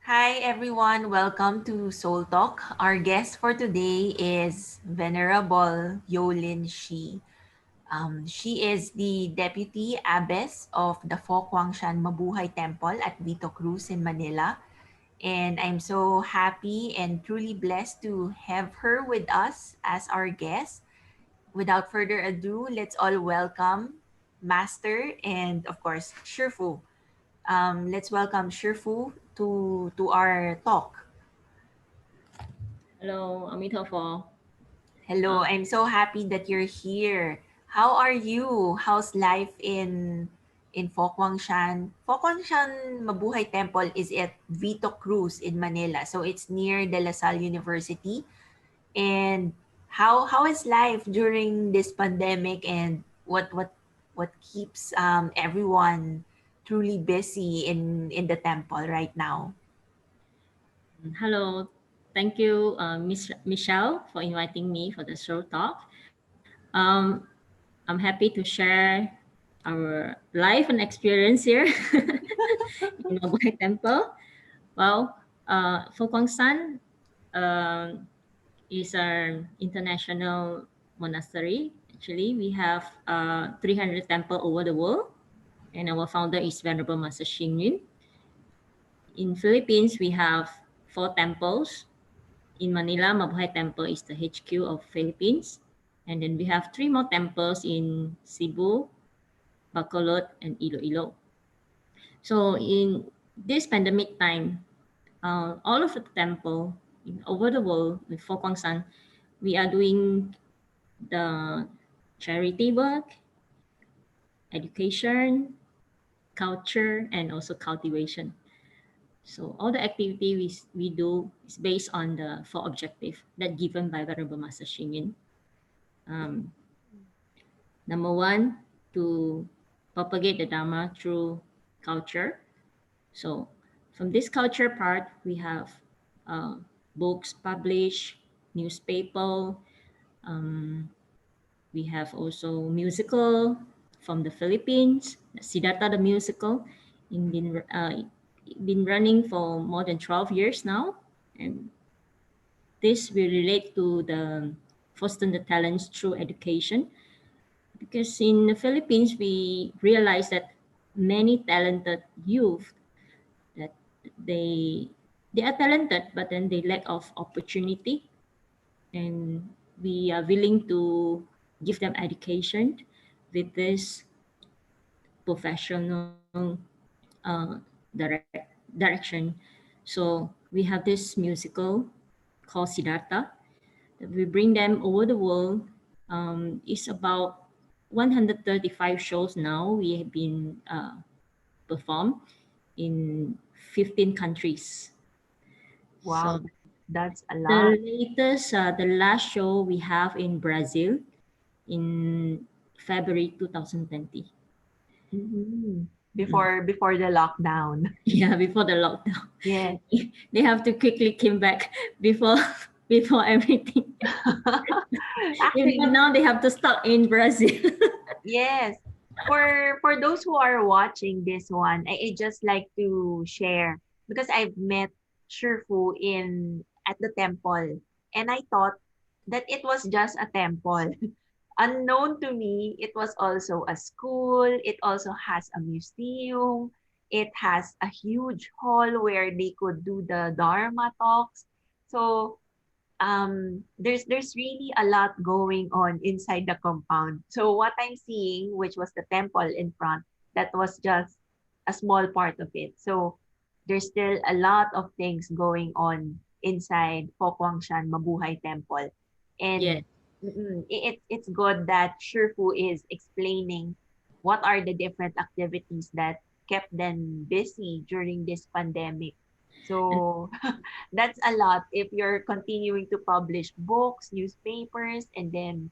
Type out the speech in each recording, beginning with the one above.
Hi everyone, welcome to Soul Talk. Our guest for today is Venerable Youlin Shih. She is the Deputy Abbess of the Shan Mabuhay Temple at Vito Cruz in Manila. And I'm so happy and truly blessed to have her with us as our guest. Without further ado, let's all welcome Master and of course Shifu. Let's welcome Shifu to our talk. Hello, Amitabha. Hello, Uh, I'm so happy that you're here. How are you? How's life in Shan? Shan Mabuhay Temple is at Vito Cruz in Manila. So it's near De La Salle University. And how is life during this pandemic, and what keeps everyone truly busy in the temple right now? Hello, thank you, Miss Michelle, for inviting me for the show talk. Um, I'm happy to share our life and experience here in Mabuhay Temple. Well, Fo is our international monastery. Actually, we have 300 temple over the world, and our founder is Venerable Master Xing. In Philippines, we have 4 temples. In Manila, Mabuhay Temple is the HQ of Philippines. And then we have 3 more temples in Cebu, Bacolod, and Iloilo. So in this pandemic time, all of the temple over the world with Fokwangsan, we are doing the charity work, education, culture, and also cultivation. So all the activity we do is based on the 4 objective that given by Venerable Master Xing. Um, Number one, to propagate the Dharma through culture. So from this culture part, we have uh, books published, newspaper. Um, we have also musical from the Philippines, Siddhartha the musical, in been running for more than 12 years now, and this will relate to the fostering the talents through education, because in the Philippines we realize that many talented youth that they they are talented but then they lack of opportunity, and we are willing to give them education with this professional direction. So we have this musical called Siddhartha that we bring them over the world. It's about 135 shows now. We have been performed in 15 countries. Wow, So that's a lot. the last show we have in Brazil in February 2020. Mhm. Mm. Before the lockdown. Yeah, before the lockdown. Yes. They have to quickly came back before before everything. Even Actually, now they have to stop in Brazil. yes. For those who are watching this one, I just like to share because I've met Shifu in at the temple, and I thought that it was just a temple. Unknown to me, it was also a school. It also has a museum. It has a huge hall where they could do the Dharma talks. So there's really a lot going on inside the compound. So what I'm seeing, which was the temple in front, that was just a small part of it. So there's still a lot of things going on inside Shan Mabuhay Temple. And Yes. it's good that Shifu is explaining what are the different activities that kept them busy during this pandemic. And So that's a lot if you're continuing to publish books, newspapers, and then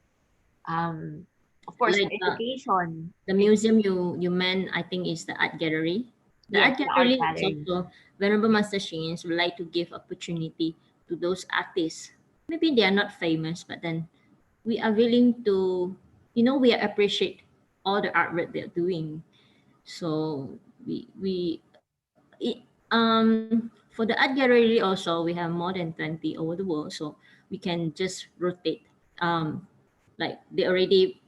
of course the like education. the museum you meant, I think, is the art gallery. The Yes, art the art gallery is gallery. also Venerable Master Shins would like to give opportunity to those artists. Maybe they are not famous, but then we are willing to, we appreciate all the artwork they're doing. So we it, for For the art gallery also, we have more than 20 over the world, so we can just rotate. Like they already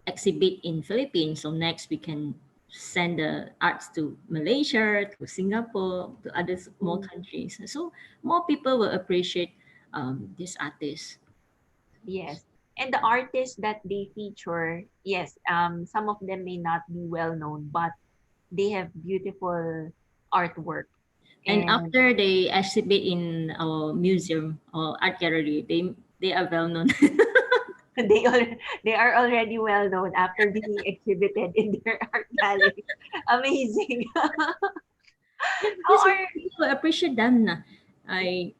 exhibit in Philippines, so next we can send the arts to Malaysia, to Singapore, to other more Mm, countries. So more people will appreciate this artist. yes. And the artists that they feature, yes, some of them may not be well known, but they have beautiful artwork. And And after they exhibit in our museum or art gallery, they are well known. they are already well known after being exhibited in their art gallery. Amazing. Yeah, How because are people will appreciate them. Na. I,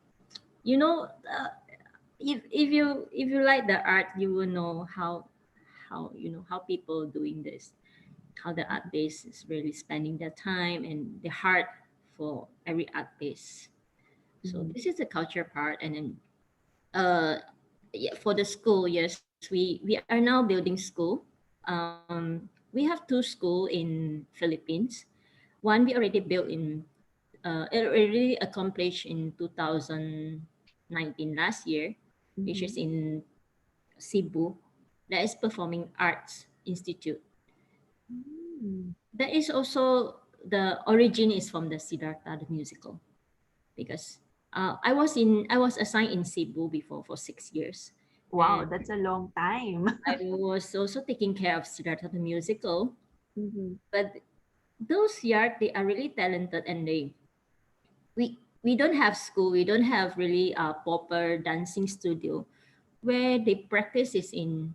you know, if you like the art, you will know how how people doing this, how the art base is really spending their time and the heart for every art base. So Mhm. this is the culture part, and then uh yeah, for the school, yes, we are now building school. We have two school in Philippines. One we already built in it already accomplished in 2019 last year, which is Mhm. in Cebu. That is Performing Arts Institute. Mm. That is also the origin is from the Siddhartha the musical, because I was assigned in Cebu before for 6 years, Wow, and that's a long time. I was also taking care of Siddhartha the musical. Mhm. But those yard, they are really talented, and we don't have school, we don't have really a proper dancing studio where they practice is in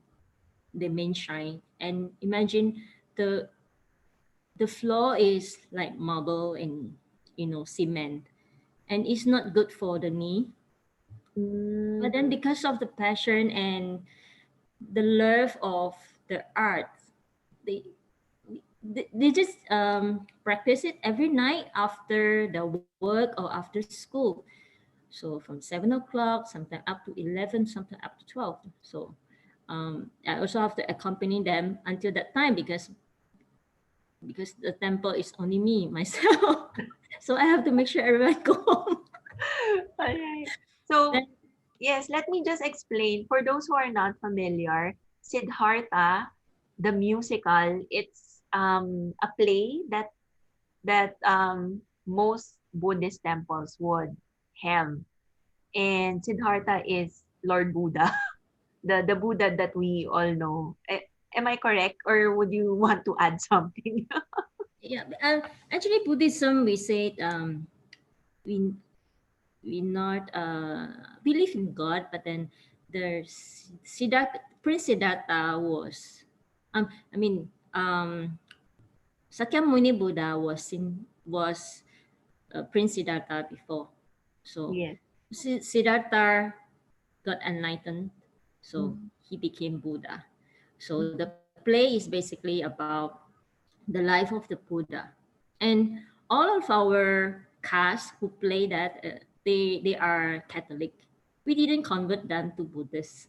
the main shrine. And imagine the the floor is like marble and cement, and it's not good for the knee. But Mm. then because of the passion and the love of the art, they they just practice it every night after the work or after school. So from 7 o'clock, sometimes up to 11, sometimes up to 12. So I also have to accompany them until that time, because the temple is only me myself. So I have to make sure everyone go home. Alright. So, Then yes, let me just explain. For those who are not familiar, Siddhartha, the musical, it's a play that most Buddhist temples would have. And Siddhartha is Lord Buddha, the Buddha that we all know. Am I correct, or would you want to add something? yeah, actually Buddhism, we say we we not believe in God, but then there's Siddhartha, Prince Siddhartha was, I mean, Sakyamuni Buddha was Prince Siddhartha before. So Yes. Siddhartha got enlightened, so Mhm. he became Buddha. So the Mhm. play is basically about the life of the Buddha, and all of our cast who play that, they are Catholic. We didn't convert them to Buddhists,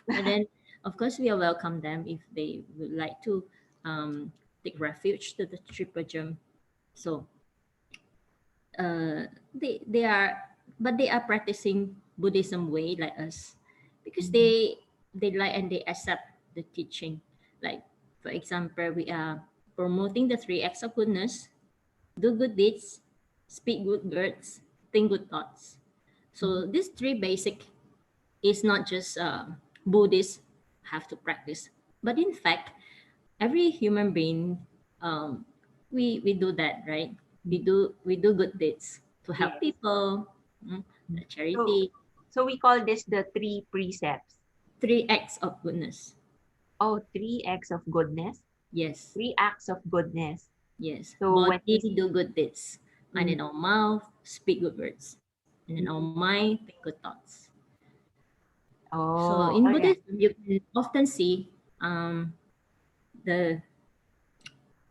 but then of course we welcome them if they would like to um, take refuge to the triple gem. So they are, but they are practicing Buddhism way like us, because Mhm. they like and they accept the teaching. Like for example, we are promoting the three acts of goodness: do good deeds, speak good words, think good thoughts. So Mhm. these three basic is not just Buddhists have to practice, but in fact, every human being, um, we do that, right? Mhm. We do good deeds to help Yes. people, Mhm. the So, charity, so we call this the three precepts. three acts of goodness. Oh, three acts of goodness, Yes, three acts of goodness. yes. So when Body we do good deeds, and in mm, our mouth speak good words, and in our mm, mind think good thoughts. So oh, in all right. Buddhism, you can often see the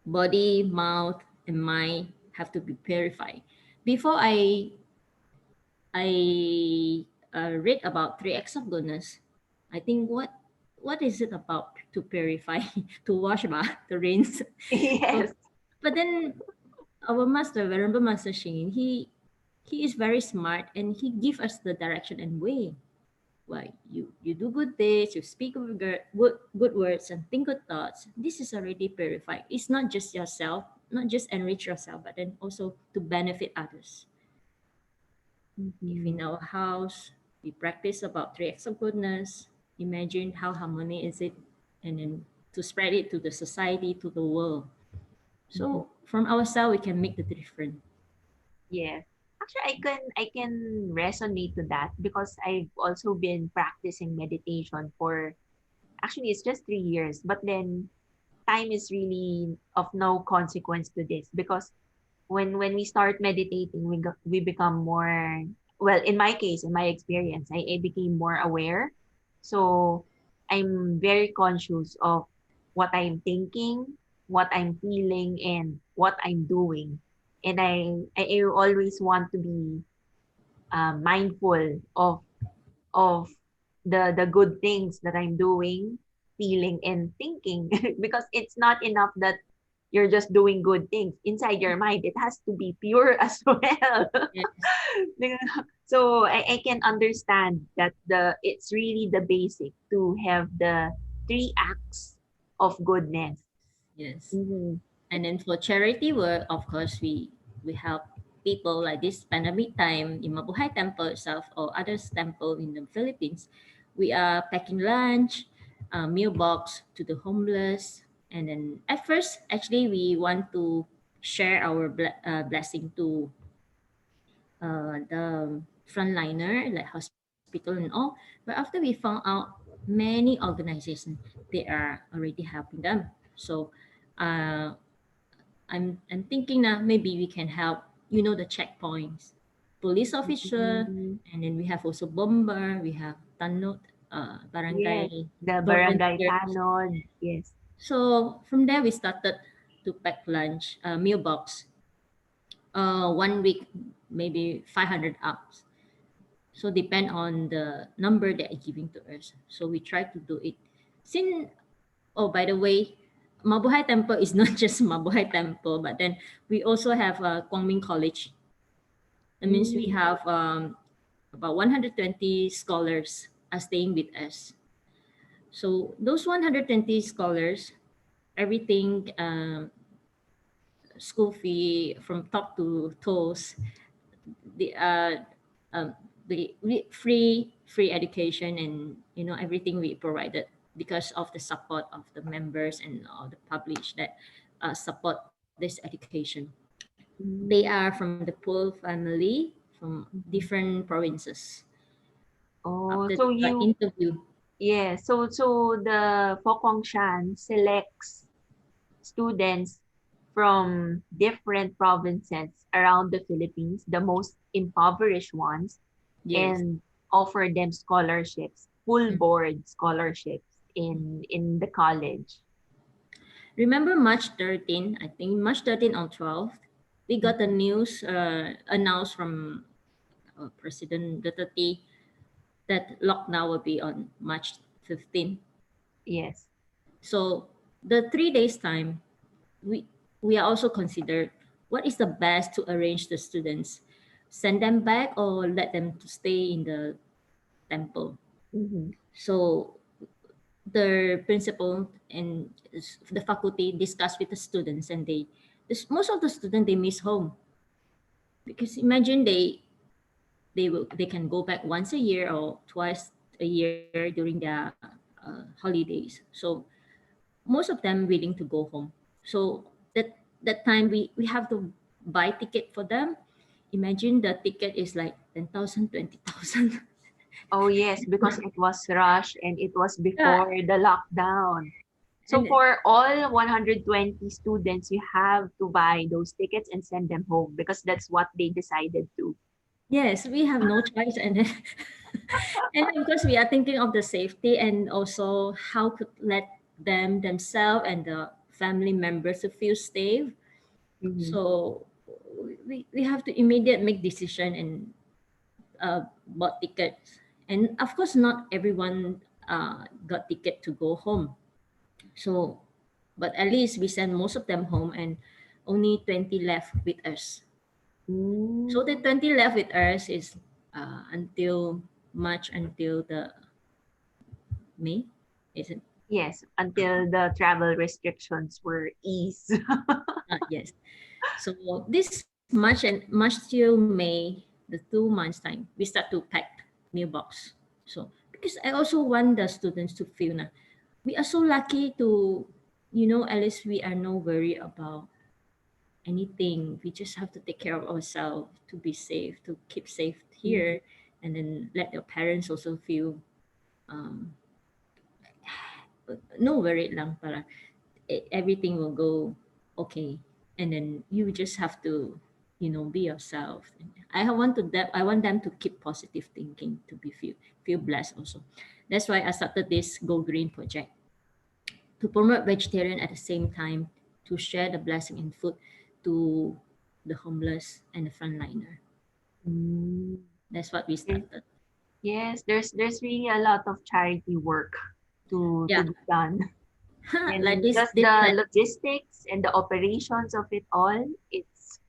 body, mouth, and mind have to be purified. Before I read about three acts of goodness, I think what is it about to purify, to wash ba, to rinse. So, Yes. but then our master, Venerable Master Shin, he he is very smart and he give us the direction and way. Why you do good deeds, you speak of good words and think good thoughts. This is already purified. It's not just yourself, not just enrich yourself, but then also to benefit others. If Mm-hmm. in our house we practice about three acts of goodness, imagine how harmony is it, and then to spread it to the society, to the world. Mm-hmm. So from ourselves we can make the difference. Yes. Actually, I can resonate to that because I've also been practicing meditation for actually it's just 3 years, but then time is really of no consequence to this because when we start meditating, we become more, well, in my case, in my experience, I became more aware. So I'm very conscious of what I'm thinking, what I'm feeling, and what I'm doing. And I always want to be mindful of the good things that I'm doing, feeling, and thinking because it's not enough that you're just doing good things inside your mind. It has to be pure as well. Yes, So I can understand that it's really the basic to have the three acts of goodness. yes. Mm-hmm. And then for charity work, of course, we help people like this pandemic time in Mabuhay Temple itself or others temple in the Philippines. We are packing lunch, meal box to the homeless, and then at first, actually, we want to share our blessing to the frontliner, like hospital and all. But after we found out many organizations, they are already helping them. So uh, I'm thinking that maybe we can help, the checkpoints, police officer, Mm-hmm. and then we have also bomber, we have tanod, Yes, barangay the barangay volunteers. tanod. Yes. So from there we started to pack lunch, meal box, 1 week, maybe 500 apps. So depend on the number they are giving to us. So we try to do it. Since, oh, by the way, Mabuhay Temple is not just Mabuhay Temple, but then we also have Guang College. That means we Mm-hmm. have about 120 scholars are staying with us. So those 120 scholars, everything, school fee from top to toes, the um, free education, and everything we provided because of the support of the members and all the publish that support this education. They are from the poor family from Mm-hmm. different provinces. Oh, After so the you, interview, yeah, so the Fokong Shan selects students from different provinces around the Philippines, the most impoverished ones, yes. and offer them scholarships, full board scholarships in the college. Remember March 13, I think March 13 or 12, we got the Mhm. news announced from President Duterte that lockdown will be on March 15. Yes. So the 3 days time, we we are also considered what is the best to arrange the students, send them back or let them to stay in the temple. Mm-hmm. So the principal and the faculty discuss with the students, and most of the students they miss home, because imagine they can go back once a year or twice a year during their holidays. So most of them willing to go home. So that time we have to buy ticket for them. Imagine the ticket is like 10,000, 20,000. Oh, yes, because it was rushed and it was Yeah, before the lockdown. So and for all 120 students, you have to buy those tickets and send them home because that's what they decided to. yes, we have no choice, and then, and of course we are thinking of the safety and also how could let them themselves and the family members to feel safe. Mm-hmm. So we have to immediate make decision and bought tickets. And of course, not everyone got ticket to go home. So, but at least we sent most of them home, and only 20 left with us. So the Mm. 20 left with us is until March, until the May, is it? Yes, until the travel restrictions were eased. Yes. So this March and March till May, the 2 months time, we start to pack new box. So because I also want the students to feel na we are so lucky to, at least we are no worry about anything. We just have to take care of ourselves to be safe, to keep safe Mhm. here, and then let your parents also feel um, no worried lang para everything will go okay, and then you just have to be yourself. I want them to keep positive thinking, to be feel blessed also. That's why I started this Go Green project, to promote vegetarian at the same time, to share the blessing in food to the homeless and the frontliner. Mm. That's what we There- started. Yes, there's really a lot of charity work to Yeah. be done. Like And this just this the like logistics and the operations of it all, it's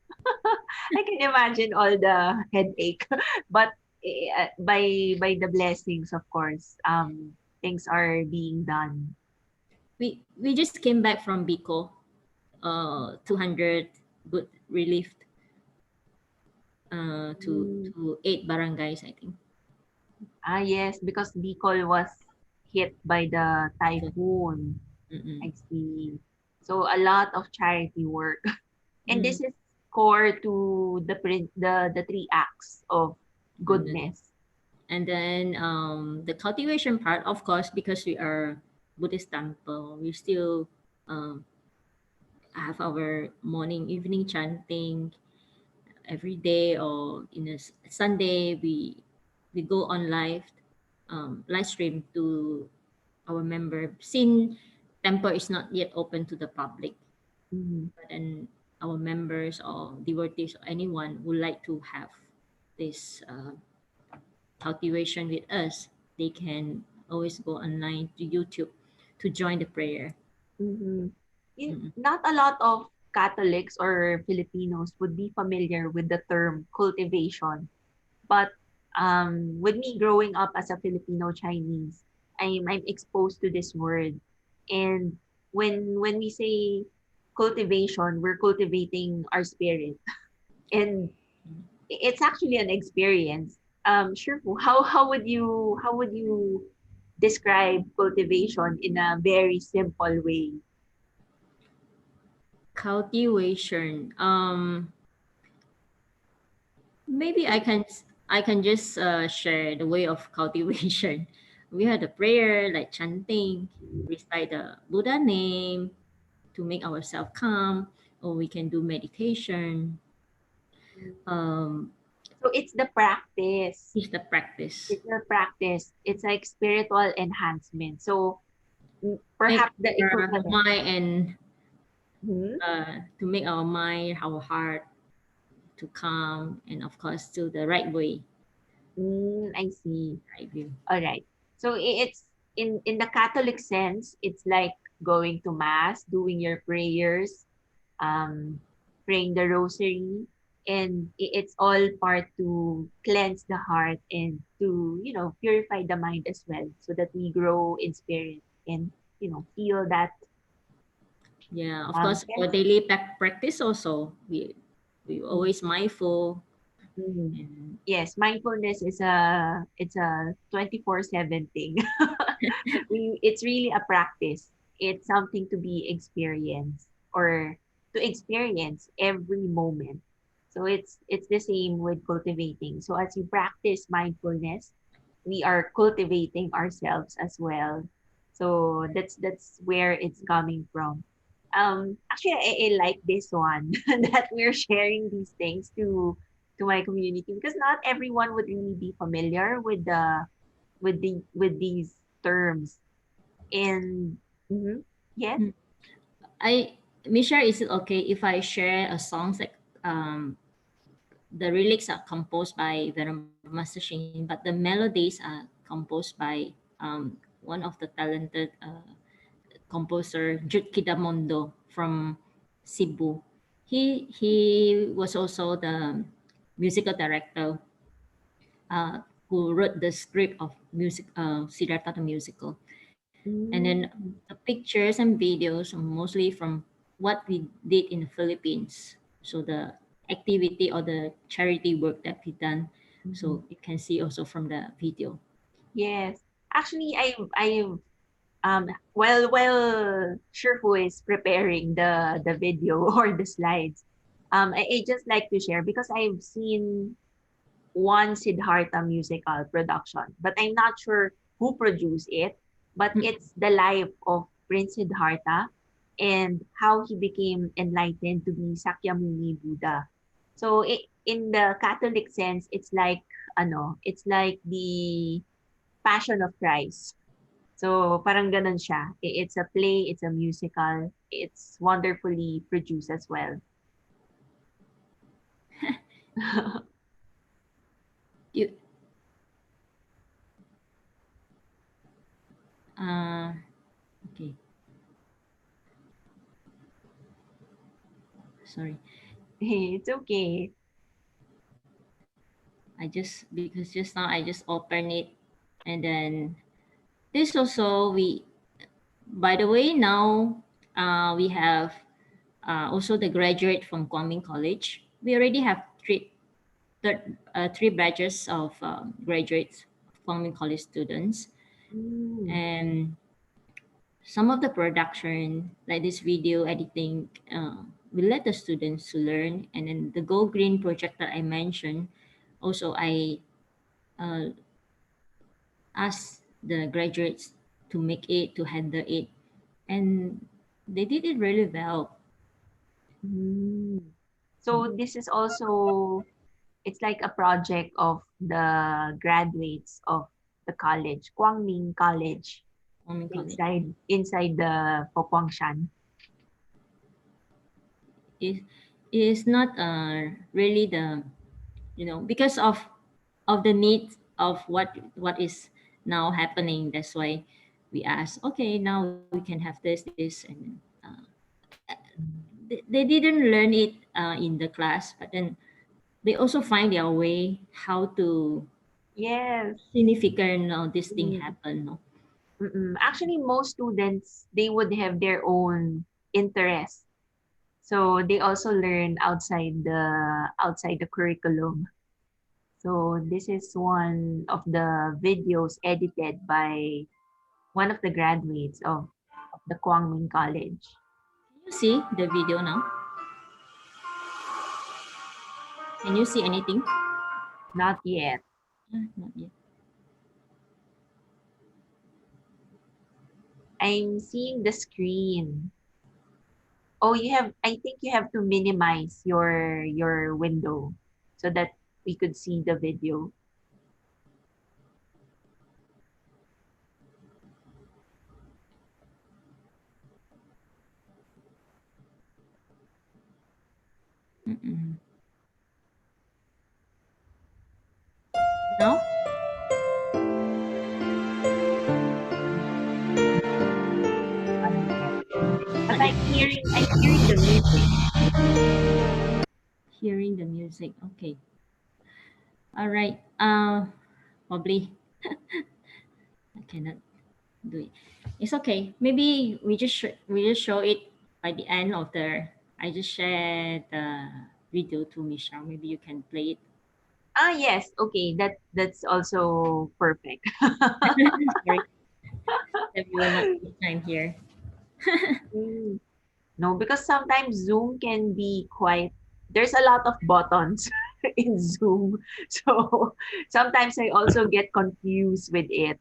I can imagine all the headache. But by the blessings, of course, things are being done. we just came back from Bicol, 200 good relief Mm. to 8 barangays, I think. Ah, yes, because Bicol was hit by the Typhoon. typhoon. Mm-mm. I see. So a lot of charity work. And Mm, this is core to the three acts of goodness. goodness. And then the cultivation part, of course, because we are Buddhist temple, we still um, have our morning, evening chanting every day, or in a Sunday we go on live stream to our member. Since temple is not yet open to the public, Mhm. but then our members or devotees or anyone would like to have this cultivation with us, they can always go online to YouTube to join the prayer. Mhm. Mm-mm. Not a lot of Catholics or Filipinos would be familiar with the term cultivation. But with me growing up as a Filipino Chinese, I'm exposed to this word. And when we say cultivation, we're cultivating our spirit. And it's actually an experience. Sure. How would you describe cultivation in a very simple way? Cultivation. Maybe I can just share the way of cultivation. We had a prayer like chanting, recite the Buddha name to make ourselves calm, or we can do meditation. Um, So it's the practice. is the practice. It's the practice. It's like spiritual enhancement. So Make perhaps the our equivalent. mind and Hmm. to make our mind, our heart to calm, and of course to the right way, I see. right view. All right. So it's in the Catholic sense, it's like going to mass, doing your prayers, um, praying the rosary, and it's all part to cleanse the heart and to purify the mind as well, so that we grow in spirit and feel that Yeah, of course, our yes. daily practice also, we always mindful Mhm. and Yes, mindfulness is a 24/7 thing. It's really a practice. It's something to be experienced or to experience every moment. So it's the same with cultivating. So as you practice mindfulness, we are cultivating ourselves as well. So that's where it's coming from. Actually, I like this one that we're sharing these things to my community, because not everyone would really be familiar with these terms. And mhm, yes. Mm. I Misha, is it okay if I share a songs like the lyrics are composed by Venerable Master Shin, but the melodies are composed by one of the talented composer Jude Kidamondo from Cebu. He was also the musical director who wrote the script of music Siddhartha the musical. And then Mm. the pictures and videos are mostly from what we did in the Philippines. So the activity or the charity work that we done. Mhm. So you can see also from the video. Yes. Actually, I while Shifu is preparing the video or the slides, I just like to share because I've seen one Siddhartha musical production, but I'm not sure who produced it. But Mm, it's the life of Prince Siddhartha and how he became enlightened to be Sakyamuni Buddha. So in the Catholic sense, it's like the Passion of Christ. So parang ganun siya. It's a play, it's a musical, it's wonderfully produced as well. you, uh, okay, sorry. It's okay. Because just now I just open it, and then this also we, by the way, now we have also the graduate from Guang College. We already have three batches of graduates, Guang College students, Mm. and some of the production, like this video editing, we let the students to learn. And then the Go Green project that I mentioned, also I uh, asked the graduates to make it, to handle it, and they did it really well. Mm. So this is also it's like a project of the graduates of the college, Guangming College, Guang College inside the Shan. is is not really the, because of the need of what is now happening. That's why we ask, okay, now we can have this, and they didn't learn it in the class, but then they also find their way how to Yes. significant this thing Mm. happen, no? Mm-mm. Actually, most students they would have their own interests, so they also learn outside the curriculum. So this is one of the videos edited by one of the graduates of the Kwangming College. Can you see the video now? Can you see anything? Not yet. Not yet. I'm seeing the screen. Oh, I think you have to minimize your window so that we could see the video. Mm-mm. No. Not yet. But Not yet. I'm hearing the music. Hearing the music, okay. All right. Probably I cannot do it. It's okay. Maybe we just show it by the end of the. I just shared the video to Michelle. Maybe you can play it. Ah, yes. Okay, that's also perfect. Sorry, that we will not waste time here. Mm. No, because sometimes Zoom can be quite, there's a lot of buttons in Zoom. So sometimes I also get confused with it.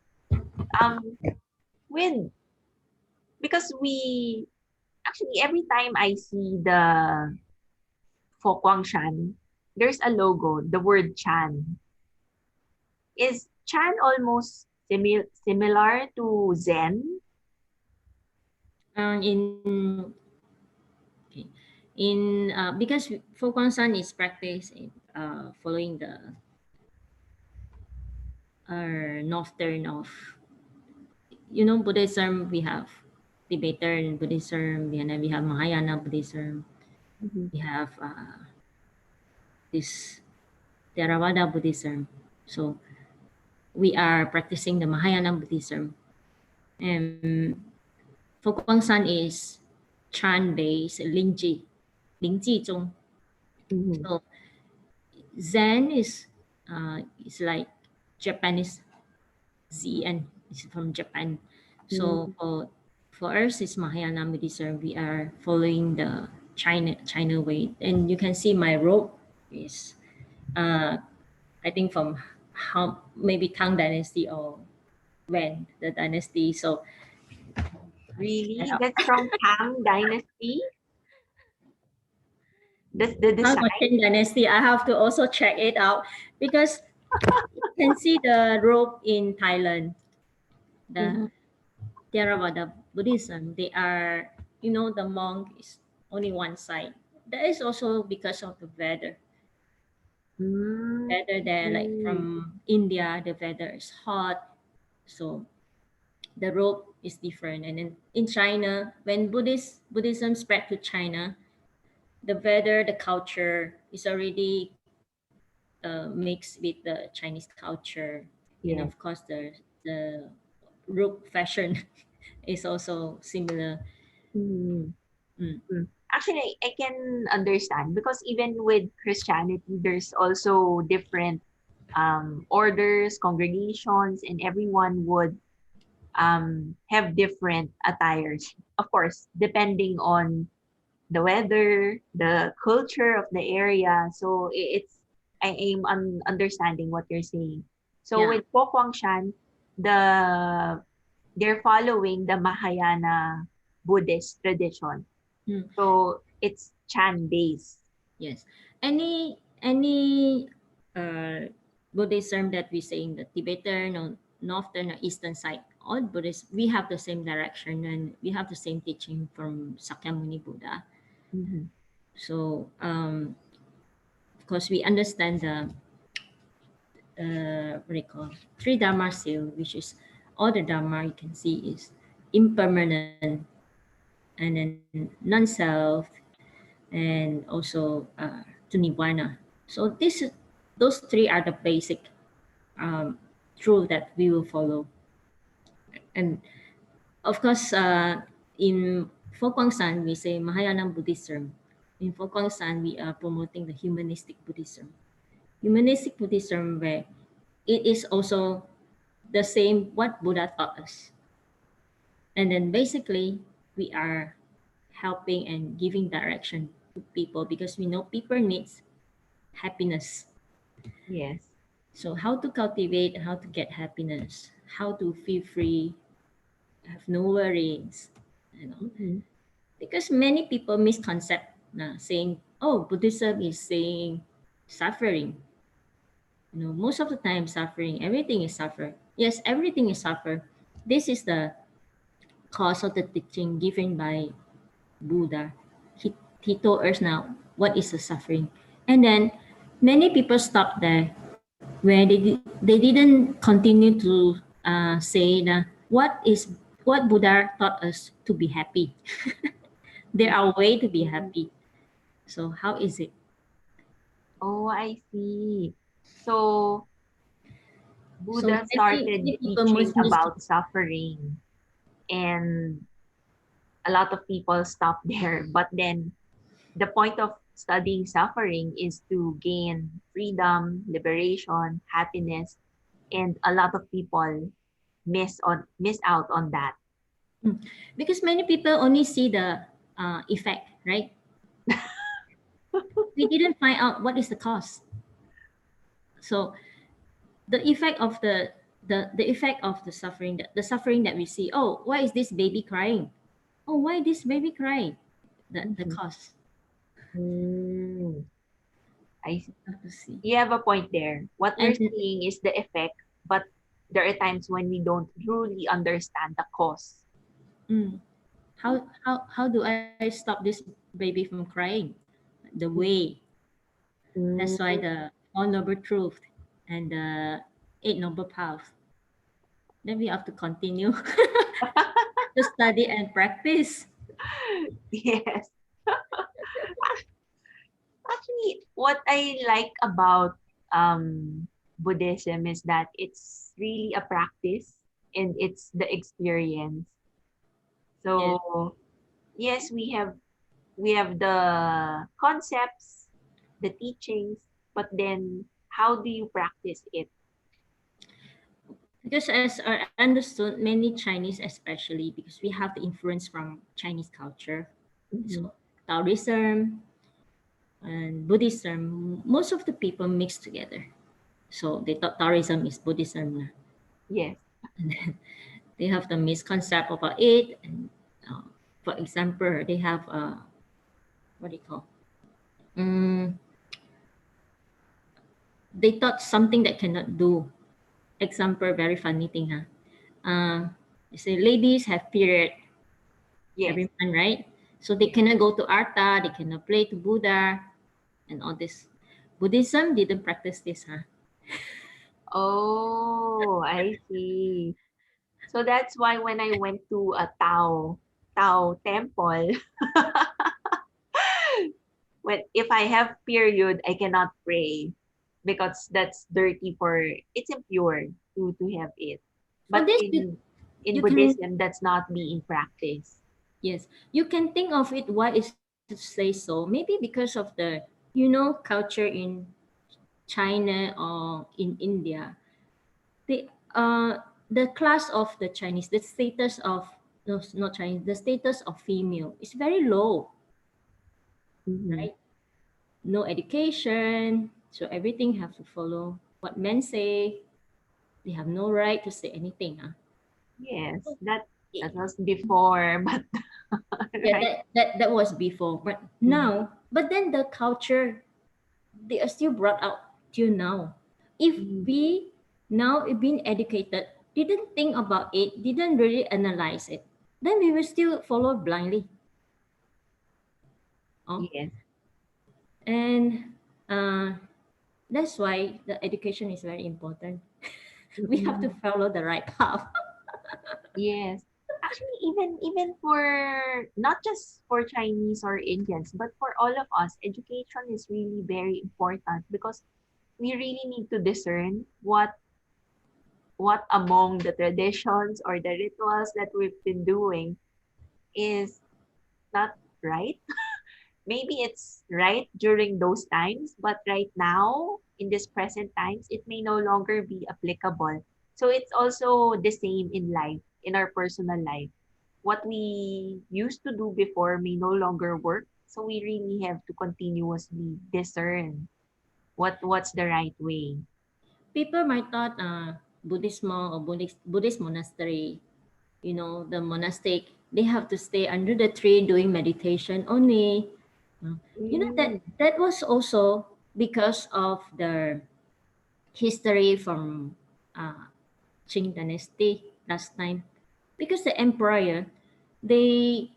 Um, with, because we, actually every time I see the Fokwang Shan, there's a logo, the word Chan. Is Chan almost similar to Zen? In okay, in because Focon San is practiced in, following the northern of, Buddhism. We have Tibetan Buddhism, and then we have Mahayana Buddhism. We have this Theravada Buddhism. So we are practicing the Mahayana Buddhism. And Fo Guang San is Chan based Lingji Zhong. Mm-hmm. So Zen is like Japanese Zen. It's from Japan. So for us, it's Mahayana Buddhism. We are following the China way, and you can see my robe is I think from how maybe Tang Dynasty or when the dynasty. So Really? That's from Tang Dynasty? That's the Tang or design? Qing Dynasty. I have to also check it out because you can see the robe in Thailand, the Mm-hmm. Theravada Buddhism. They are, the monk is only one side. That is also because of the weather. Mm-hmm. Weather there, like from India, the weather is hot, so the robe is different. And in China, when Buddhism spread to China, the weather, the culture is already mixed with the Chinese culture, and of Yes. course the robe fashion is also similar. Mm-hmm. Mm. Actually, I can understand because even with Christianity, there's also different orders, congregations, and everyone would have different attires. Of course, depending on the weather, the culture of the area. So I am understanding what you're saying. So Yeah. with Pokwang the they're following the Mahayana Buddhist tradition. Mm. So it's Chan based. Yes. Any Buddhism that we say in the Tibetan or northern or eastern side, all Buddhists, we have the same direction and we have the same teaching from Sakyamuni Buddha. Mm-hmm. So of course we understand the what do you call three Dharma seal, which is all the Dharma you can see is impermanent and then non-self and also to Nibbana. So those three are the basic um, truth that we will follow. And of course, in Fo Guang San, we say Mahayana Buddhism. In Fo Guang San, we are promoting the Humanistic Buddhism. Humanistic Buddhism, where it is also the same what Buddha taught us. And then basically, we are helping and giving direction to people because we know people needs happiness. Yes. So how to cultivate, how to get happiness, how to feel free, have no worries, you know. Mm-hmm. Because many people misconcept na saying, oh, Buddhism is saying suffering. Most of the time suffering, everything is suffer. Yes, everything is suffer. This is the cause of the teaching given by Buddha. He told us now what is the suffering. And then many people stop there where they didn't continue to say that what Buddha taught us to be happy. There are way to be Mm-hmm. happy. So how is it? Oh, I see. So So Buddha many started people teaching must miss. about suffering, and a lot of people stop there. But then the point of studying suffering is to gain freedom, liberation, happiness, and a lot of people miss out on that. Because many people only see the effect, right? We didn't find out what is the cause. So the effect of the effect of the suffering, the suffering that we see. Oh, why is this baby crying? Oh, why this baby crying? The Mhm. cause. Mm, I Have to see. You have a point there. What we're And seeing is the effect, but there are times when we don't truly understand the cause. mm, how do I stop this baby from crying? The way. That's why Mm. the Four Noble Truth and the Eight Noble Paths. Then we have to continue to study and practice. Yes. Actually, what I like about Buddhism is that it's really a practice and it's the experience. Yes. So yes, we have the concepts, the teachings, but then how do you practice it? Because as I understood, many Chinese especially, because we have the influence from Chinese culture. Mm-hmm. So Taoism and Buddhism, most of the people mix together. So they thought Taoism is Buddhism. Na. Yes. And then they have the misconcept about it. And for example, they have what do you call? Mm, they thought something that cannot do. Example, very funny thing, huh? You say ladies have period Yes. every month, right? So they Yes. cannot go to Arta, they cannot pray to Buddha, and all this. Buddhism didn't practice this, huh? Oh, I see. So that's why when I went to a Tao temple, when if I have period, I cannot pray because that's dirty for it's impure to have it. For But this, in you can, Buddhism, that's not being practiced. yes, you can think of it. Why is it say so? Maybe because of the, culture in China or in India. The the class of the Chinese, the status of, no, not Chinese, the status of female is very low, Mm-hmm. right? No education, so everything have to follow what men say. They have no right to say anything. Huh? Yes, So, that was before, but yeah, right. that was before, but Mm-hmm. now, but then the culture, they are still brought out till now. If Mm-hmm. we now being educated, didn't think about it, didn't really analyze it, then we will still follow blindly. Oh, Yes. and uh, that's why the education is very important. We have to Mm-mm. follow the right path. Yes. Actually, even for not just for Chinese or Indians, but for all of us, education is really very important because we really need to discern what among the traditions or the rituals that we've been doing is not right. Maybe it's right during those times, but right now, in this present times, it may no longer be applicable. So it's also the same in life, in our personal life. What we used to do before may no longer work. So we really have to continuously discern what's the right way. People might thought Buddhist monk or Buddhist monastery, the monastic, they have to stay under the tree doing meditation only. Mm, That was also because of the history from uh, Qing dynasty last time. Because the emperor, they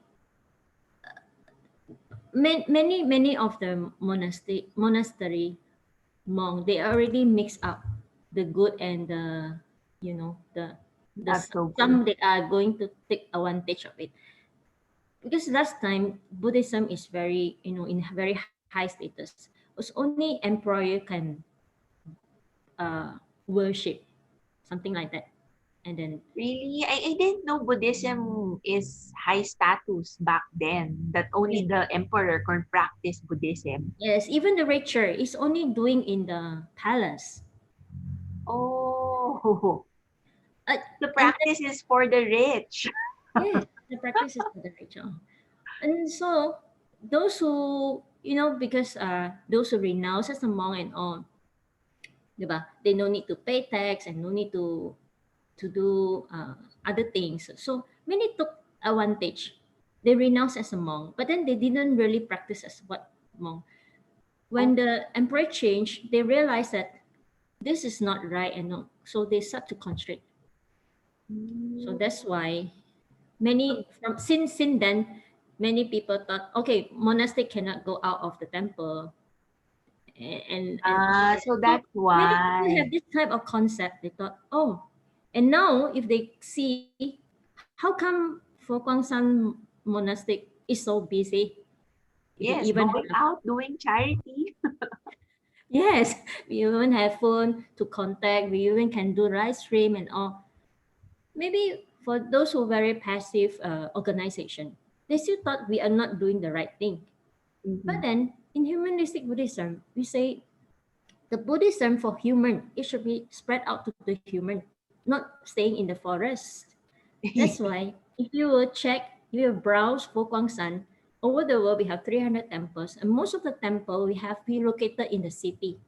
many of the monastery monk, they already mix up the good and the, the not so good. some they are going to take advantage of it. Because last time Buddhism is very, in very high status. Was only emperor can uh, worship, something like that. And then Really? I didn't know Buddhism is high status back then, that yeah, only the emperor can practice Buddhism. yes, even the richer is only doing in the palace. Oh, Uh, the and practice is for the rich. yes, the practice is for the richer. And so those who, because those who renounce as a monk and all, diba? They no need to pay tax and no need to do other things. So many took advantage. They renounced as a monk, but then they didn't really practice as what monk. Oh, When the emperor changed, they realized that this is not right and no. So they start to constrict. So mm. that's why many from since then, many people thought, okay, monastic cannot go out of the temple and all that. So So that's many people why. have this type of concept. They thought, oh, and now if they see how come Fo Guang San Monastic is so busy, We Yes, even going have, out, doing charity. yes, we even have phone to contact. We even can do live stream and all. Maybe for those who are very passive organization, they still thought we are not doing the right thing. But Mhm. then in humanistic Buddhism, we say the Buddhism for human, it should be spread out to the human, not staying in the forest. That's why if you will check, if you browse for San, over the world we have 300 temples, and most of the temple we have relocated in the city.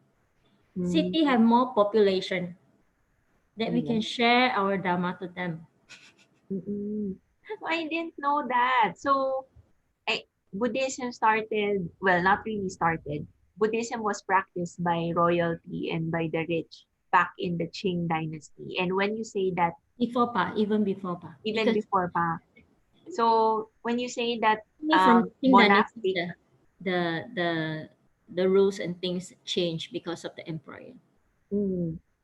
City Mm, have more population that we yeah. can share our dharma to them. Mm-mm. So I didn't know that. So Buddhism started, well, not really started. Buddhism was practiced by royalty and by the rich back in the Qing dynasty. And when you say that, Before pa, even before pa, even because before pa, so when you say that only from Qing dynasty monastic, the the the rules and things change because of the emperor.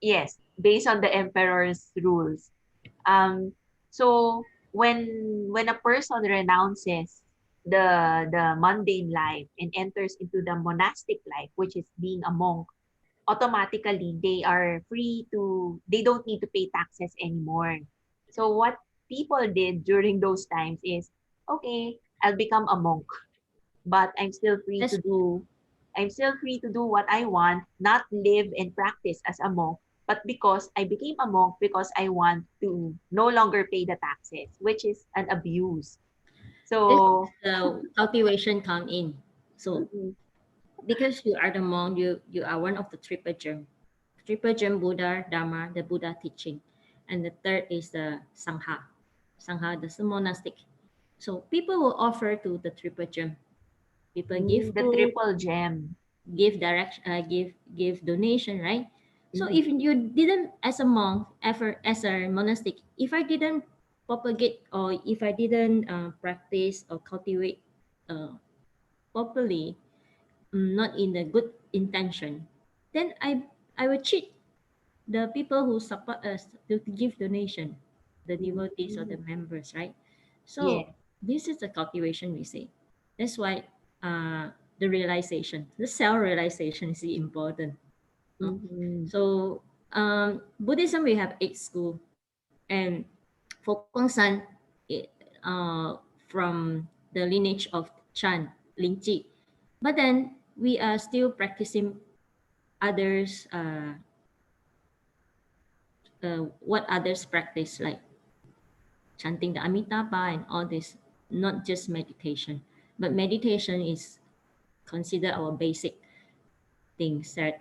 yes, based on the emperor's rules. So when a person renounces the mundane life and enters into the monastic life, which is being a monk, automatically they are free to, they don't need to pay taxes anymore. So what people did during those times is, okay, I'll become a monk, but That's I'm still free to do what I want, not live and practice as a monk, but because I became a monk because I want to no longer pay the taxes, which is an abuse. this is So, the cultivation come in. So mm-mm, because you are the monk, you are one of the triple gem. Triple gem Buddha, Dharma, the Buddha teaching. And the third is the Sangha. Sangha, that's the monastic. So people will offer to the triple gem. People give the food, triple gem. give direction, give donation, right? So Mhm. if you didn't, as a monk, ever as a monastic, if I didn't propagate or if I didn't practice or cultivate uh, properly, not in the good intention, then I will cheat the people who support us to give donation, the devotees or the Mm, members, right? So yeah. this is the cultivation we say. That's why the realization, the self realization is important. No? Mhm. So Buddhism we have 8 school, and for San, it, from the lineage of Chan, Lingji, but then we are still practicing others what others practice like chanting the Amitabha and all this, not just meditation. But meditation is considered our basic things that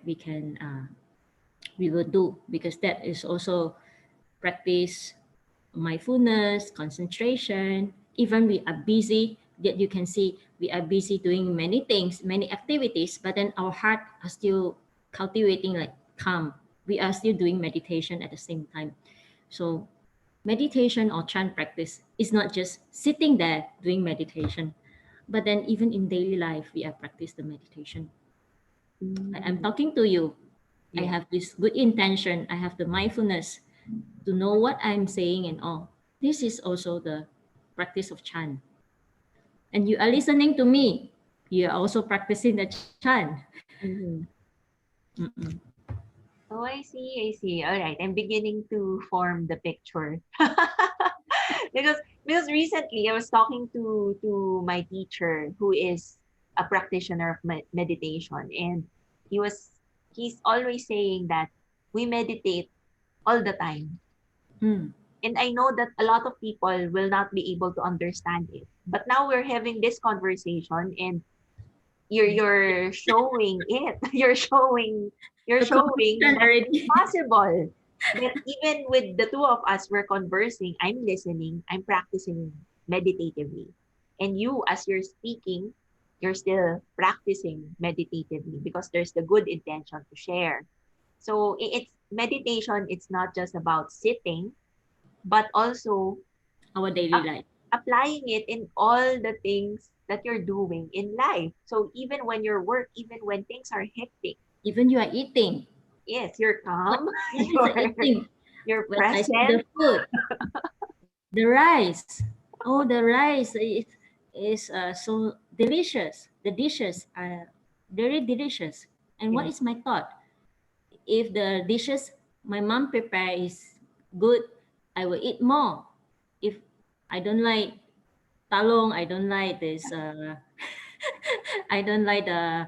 we will do because that is also practice mindfulness, concentration. Even we are busy, that you can see we are busy doing many things, many activities, but then our heart are still cultivating like calm. We are still doing meditation at the same time. So meditation or chant practice is not just sitting there doing meditation, but then even in daily life we are practice the meditation. I'm Mm, talking to you. I yeah. have this good intention. I have the mindfulness to know what I'm saying and all. This is also the practice of chant. And you are listening to me. You are also practicing the chant. Mhm. Mm-mm. Oh, I see. I see. All right. I'm beginning to form the picture. because because recently I was talking to my teacher who is a practitioner of meditation, and he was he's always saying that we meditate all the time. Mm. And I know that a lot of people will not be able to understand it. But now we're having this conversation, and you're showing it. You're The showing connection that it's already. possible. That even with the two of us, we're conversing, I'm listening, I'm practicing meditatively. And you, as you're speaking, you're still practicing meditatively because there's the good intention to share. So it's meditation, it's not just about sitting, but also Our daily ap- life. applying it in all the things that you're doing in life. So even when you're work, even when things are hectic, Even you are eating. yes, you're What, calm, what is the eating? you're When I see the present. food, the rice. Oh, the rice is so delicious. The dishes are very delicious. And what Yes. is my thought? If the dishes my mom prepare is good, I will eat more. If I don't like talong, I don't like this. I don't like the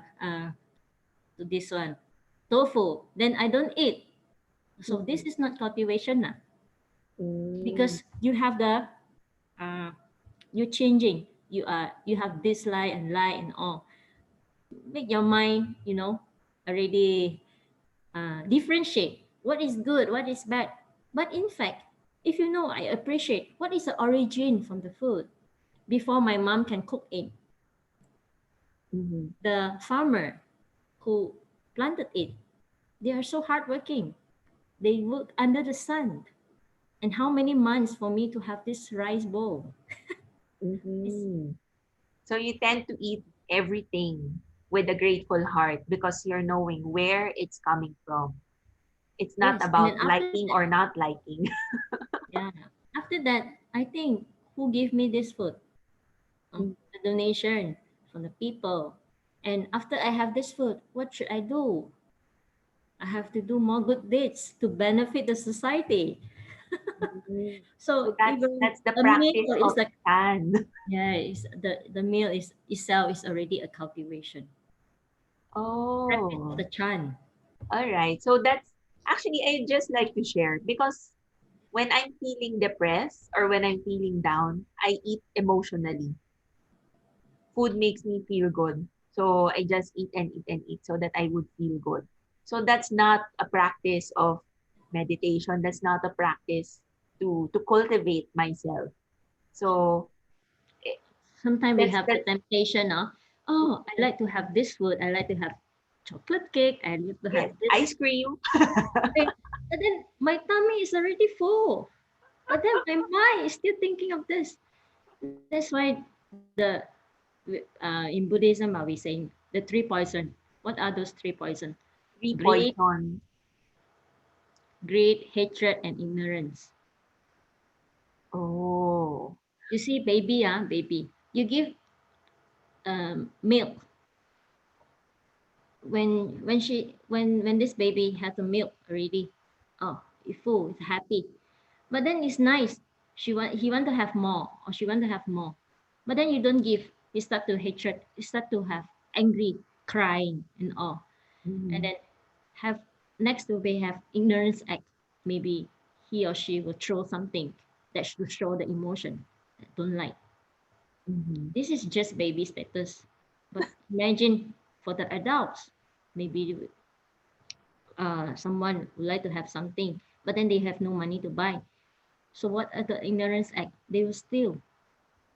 this one tofu. Then I don't eat. So this Mhm. is not cultivation, Mm. because you have the uh, you're changing. You have dislike and lie and all. Make your mind, already differentiate what is good, what is bad. But in fact, if I appreciate what is the origin from the food before my mom can cook it. Mhm. The farmer who planted it, they are so hardworking. They work under the sun. And how many months for me to have this rice bowl? It's, Mhm. So you tend to eat everything with a grateful heart because you're knowing where it's coming from. It's not yes. And then about after liking that, or not liking. yeah, after that, I think who gave me this food? The donation from the people. And after I have this food, what should I do? I have to do more good deeds to benefit the society. Mhm. So So even that's the the practice meal is of like, Shan. yeah, the meal is itself is already a cultivation. Practice of Oh, the Chan. all right. So that's actually I just like to share because when I'm feeling depressed or when I'm feeling down, I eat emotionally. Food makes me feel good. So I just eat and eat and eat so that I would feel good. So that's not a practice of meditation. That's not a practice to cultivate myself. So eh, Sometimes we have the that's temptation, oh, I like to have this food. I like to have chocolate cake. I like to yes, have this ice cream. thing. And then my tummy is already full. But then my mind is still thinking of this. That's why the in Buddhism, are we saying the three poison? What are those three poison? Three Greed, poison. hatred, and ignorance. Oh. You see, baby, you give milk when this baby has a milk already. Oh, it's full, it's happy. But then it's nice. He want to have more, or she want to have more. But then you don't give. He start to hatred. He start to have angry, crying, and all. And Mm-hmm. then have next to be have ignorance act. Maybe he or she will throw something that should show the emotion that don't like. Mm-hmm. This is just baby status. But imagine for the adults, maybe someone would like to have something, but then they have no money to buy. So what are the ignorance act? They will steal.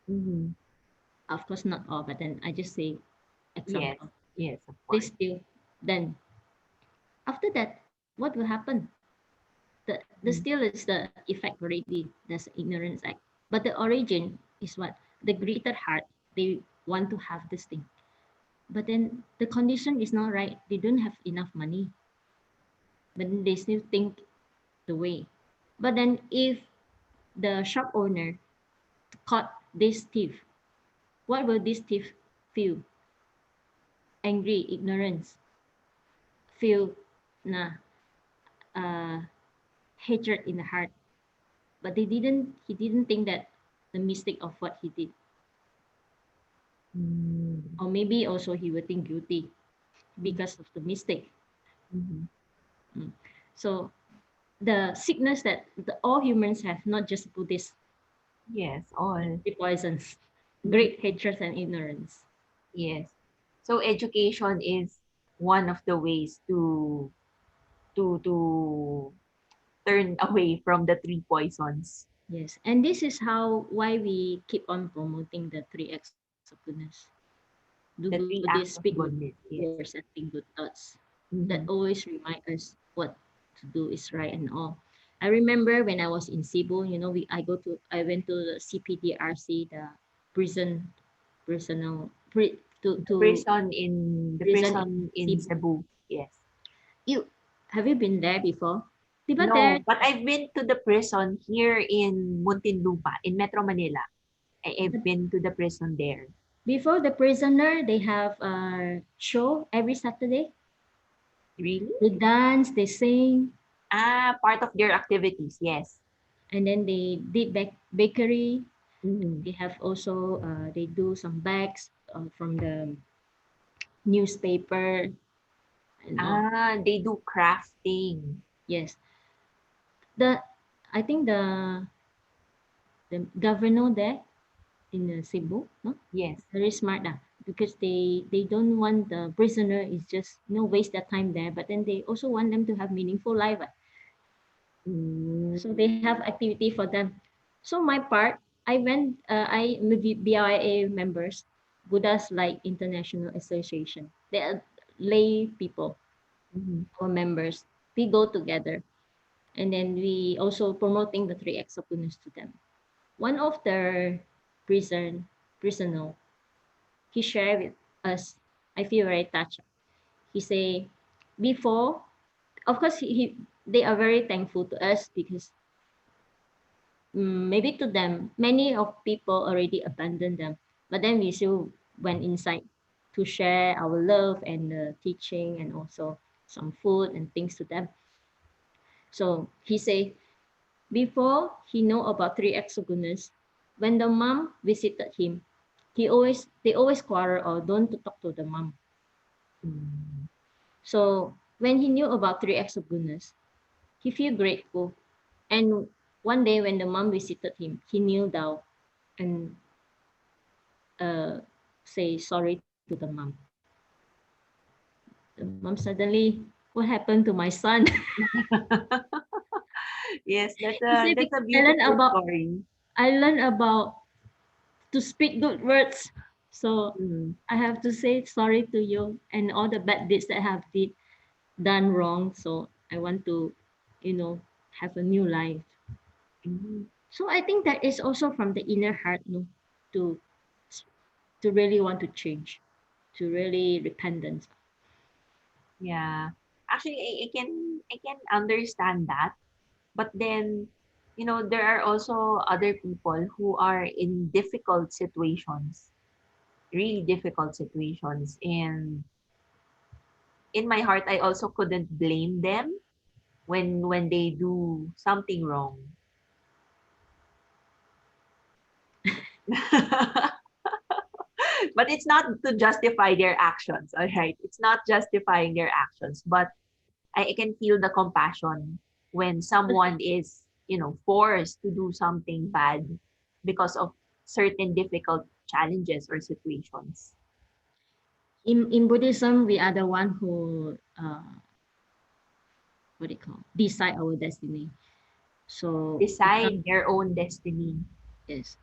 Mm-hmm. Of course, not all, but then I just say Yes. example. Yes, of They course. steal. Then after that, what will happen? The Mm-hmm. steal is the effect already. That's ignorance act. But the origin is what? The greater heart. They want to have this thing. But then the condition is not right. They don't have enough money. But then they still think the way. But then if the shop owner caught this thief, what will this thief feel? Angry, ignorance, feel na uh, hatred in the heart. But he didn't think that the mistake of what he did. Mm-hmm. Or maybe also he will think guilty because of the mistake. Mm-hmm. Mm. So the sickness that all humans have, not just Buddhists, Yes, the all. three poisons, Mhm. great hatred and ignorance. Yes. So education is one of the ways to turn away from the three poisons. Yes, and this is how why we keep on promoting the three acts of goodness. Do good The deeds, three speak acts of good goodness. words, Yes. and think good thoughts. That Mm-hmm. always remind us what to do is right and all. I remember when I was in Cebu, I went to the CPDRC, the prison personal The to prison in prison in Cebu. Cebu. Yes. You have you been there before? Diba there? No, but I've been to the prison here in Muntinlupa, in Metro Manila. I've The, been to the prison there. Before the prisoner, they have a show every Saturday. Really? They dance, they sing, Part of their activities, yes. and then they did bakery. Mm. They have also they do some bags from the newspaper and all. They do crafting. Yes, the I think the governor there in the Cebu, no, Yes. very smart because they don't want the prisoner is just waste their time there, but then they also want them to have meaningful life. Mm. So they have activity for them. So my part, I went, I with BIA members, Buddha's like International Association. They are lay people Mhm. or members. We go together, and then we also promoting the three acts of goodness to them. One of the prison prisoner, he shared with us. I feel very touched. He say, before, of course, they are very thankful to us because maybe to them, many of people already abandoned them, but then we still went inside to share our love and teaching and also some food and things to them. So he say, before he know about three acts of goodness, when the mom visited him, they always quarrel or don't to talk to the mom. Mm. So when he knew about three acts of goodness, he feel grateful. And one day when the mom visited him, he kneeled down and uh, say sorry to the mom. The mom suddenly, what happened to my son? Yes, He said, that's a because beautiful story. I learned about to speak good words. So Mm. I have to say sorry to you and all the bad deeds that I have done wrong. So I want to, you know, have a new life. Mm. So I think that is also from the inner heart, no, to to really want to change, to really repentance. Yeah. Actually, I can understand that. But then, there are also other people who are in difficult situations, really difficult situations. And in my heart, I also couldn't blame them when they do something wrong. But it's not to justify their actions, all right? It's not justifying their actions, but I can feel the compassion when someone is, forced to do something bad because of certain difficult challenges or situations. In Buddhism, we are the one who what do you call decide our destiny. So it's not Decide their own destiny. yes.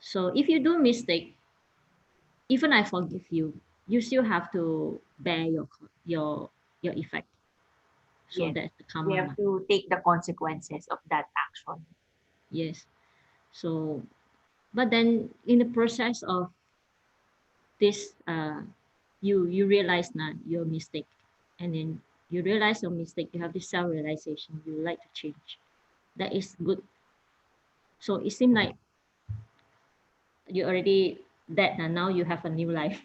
So if you do mistake, even I forgive you, you still have to bear your effect. So Yes. that's the We karma. have to take the consequences of that action. Yes. So, but then in the process of this, you realize now your mistake, and then you realize your mistake. You have this self realization. You like to change. That is good. So it seems like you already dead and now you have a new life.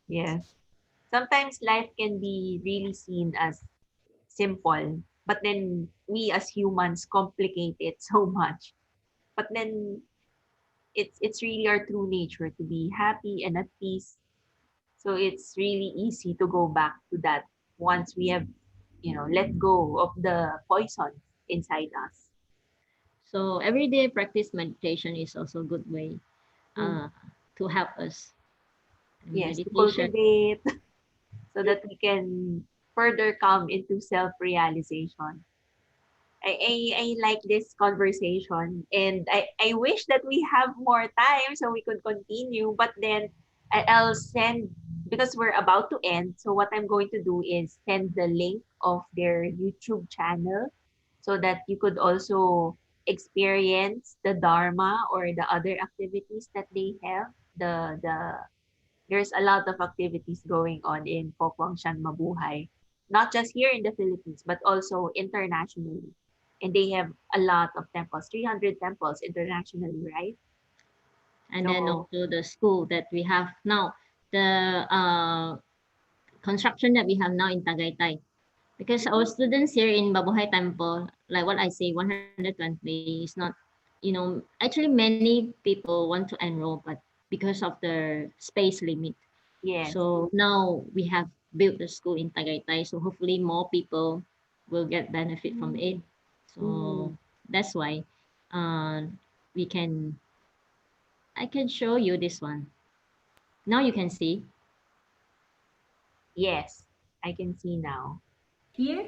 Yes. Sometimes life can be really seen as simple, but then we as humans complicate it so much. But then it's really our true nature to be happy and at peace. So it's really easy to go back to that once we have, let go of the poison inside us. So everyday practice meditation is also a good way Mm. uh, to help us. And Yes, to meditation, cultivate so that we can further come into self-realization. I like this conversation, and I wish that we have more time so we could continue, but then I'll send, because we're about to end, so what I'm going to do is send the link of their YouTube channel so that you could also experience the Dharma or the other activities that they have. There's a lot of activities going on in Shan Mabuhay, not just here in the Philippines, but also internationally. And they have a lot of temples, 300 temples internationally, right? And then So also the school that we have now, the construction that we have now in Tagaytay. Because our students here in Mabuhay Temple, like what I say, 120 is not, actually many people want to enroll, but because of the space limit. yes. So now we have built the school in Tagaytay, so hopefully more people will get benefit from it. Mm-hmm. So that's why uh, we can, I can show you this one. Now you can see. Yes, I can see now. Here,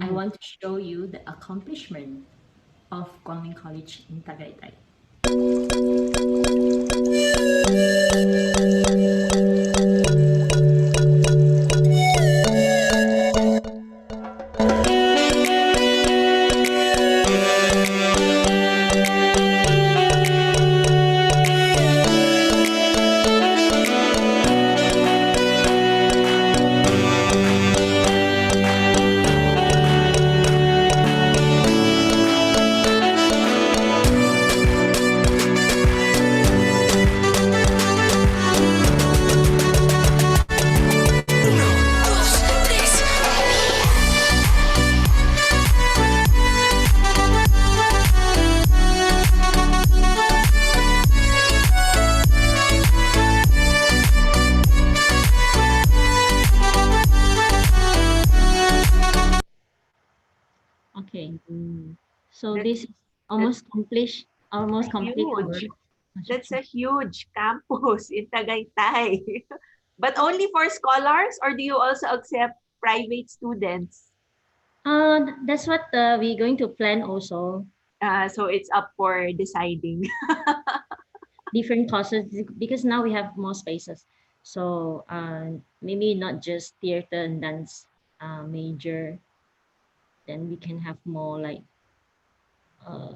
I Mm-hmm. want to show you the accomplishment of Guang College in Tagaytay. Okay, Mm-hmm. so That's this is that's almost complete our huge. That's construction. a huge campus in Tagaytay. But only for scholars, or do you also accept private students? That's what we're going to plan also. So it's up for deciding. Different courses because now we have more spaces. So maybe not just theater and dance major, then we can have more like uh,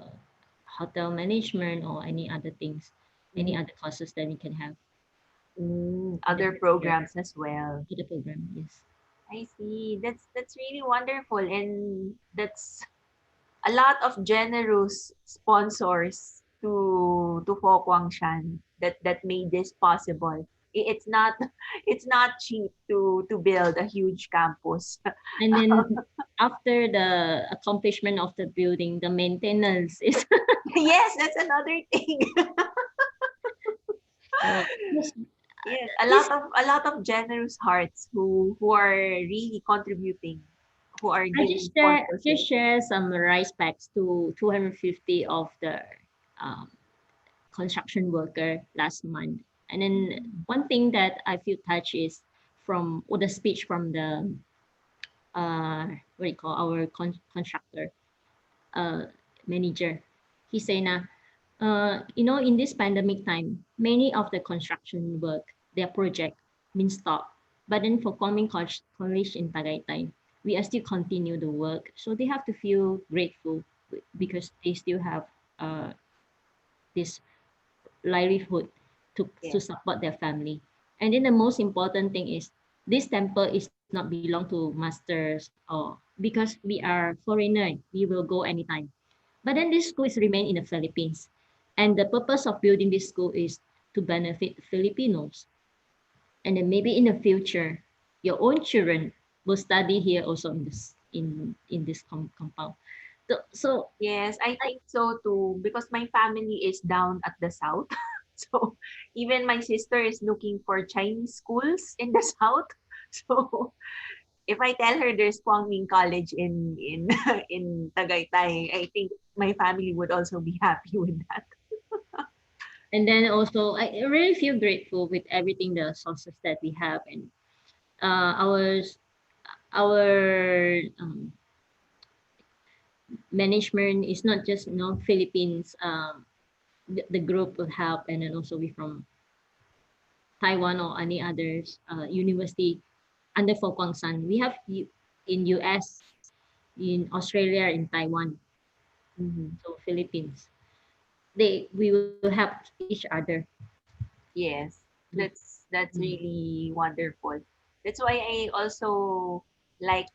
hotel management or any other things, any Mhm. other courses that we can have in the Other future programs as well. to the program. Yes. I see. That's really wonderful, and that's a lot of generous sponsors to Fokwang Shan that made this possible. It's not it's not cheap to build a huge campus. And then after the accomplishment of the building, the maintenance is Yes, that's another thing. so yes, Yes, this a lot of generous hearts who are really contributing, who are I giving just sponsorship. share some rice packs to 250 of the um, construction worker last month. And then Mm. one thing that I feel touched is from the speech from the what do you call our constructor uh, manager. He say na, in this pandemic time, many of the construction work, their project been stopped. But then for Kwangming College in Tagaytay, we are still continue the work. So they have to feel grateful because they still have uh, this livelihood to Yes. support their family. And then the most important thing is this temple is not belong to masters or because we are foreigner, we will go anytime. But then this school is remain in the Philippines. And the purpose of building this school is to benefit Filipinos. And then maybe in the future, your own children will study here also in this compound. So Yes, I I, think so too because my family is down at the south. So even my sister is looking for Chinese schools in the south. So if I tell her there's Kwangming College in in Tagaytay, I think my family would also be happy with that. and then also I really feel grateful with everything the sources that we have and uh, our our management is not just Philippines. The group will help, and then also we from Taiwan or any others university under Fokwangsan. We have in US, in Australia, in Taiwan, Mhm. so Philippines. We will help each other. Yes, We, that's mm. really wonderful. That's why I also like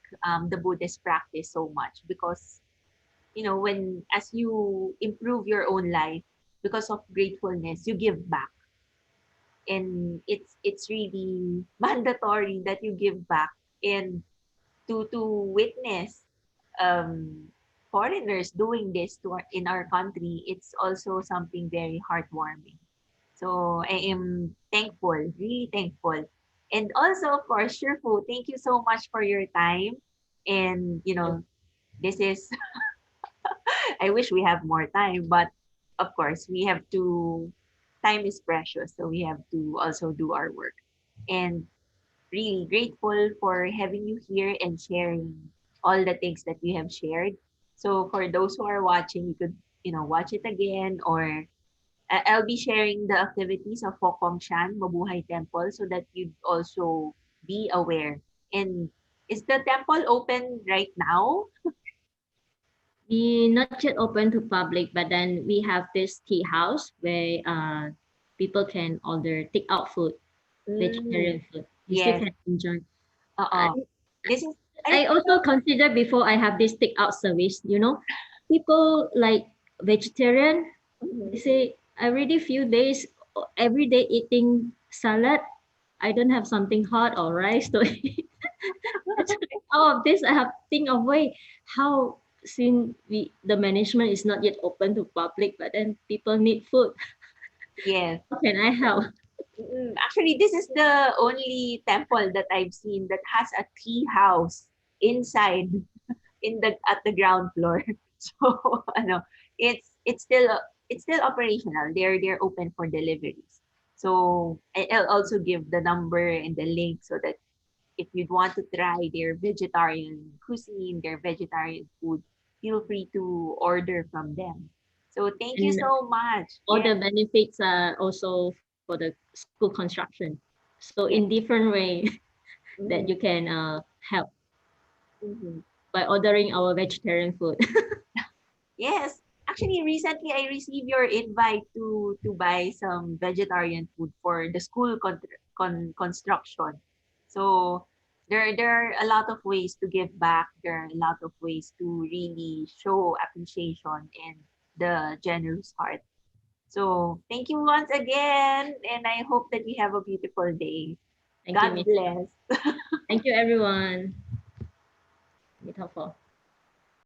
the Buddhist practice so much because when as you improve your own life, because of gratefulness, you give back. And it's really mandatory that you give back, and to witness um foreigners doing this in our country, it's also something very heartwarming. So I am thankful, really thankful. And also, of course, Shifu, thank you so much for your time. And, this is, I wish we have more time, but of course, we have to, time is precious. So we have to also do our work. And really grateful for having you here and sharing all the things that you have shared. So for those who are watching, you could, watch it again, or I'll be sharing the activities of Shan Mabuhay Temple so that you'd also be aware. And is the temple open right now? We not yet open to public, but then we have this tea house where people can order take out food, Mm, vegetarian food. You still yes. can enjoy. I, Uh-uh. This is, I also consider before I have this take out service, people like vegetarian, they Mhm. say I already few days every day eating salad. I don't have something hot or rice to eat. That's why all of this I have think of way how since the management is not yet open to public, but then people need food. Yes. How can I help? Actually, this is the only temple that I've seen that has a tea house inside, at the ground floor. So, it's still operational. They're open for deliveries. So I'll also give the number and the link so that if you'd want to try their vegetarian cuisine, their vegetarian food, feel free to order from them. So thank you And so much. all Yes, the benefits are also for the school construction. So in yes. different way that you Mhm, can help mhm. by ordering our vegetarian food. Yes. Actually, recently I received your invite to buy some vegetarian food for the school construction. So there are a lot of ways to give back. There are a lot of ways to really show appreciation and the generous heart. So thank you once again, and I hope that you have a beautiful day. Thank you, God Miss. bless. Thank you, everyone. Be helpful.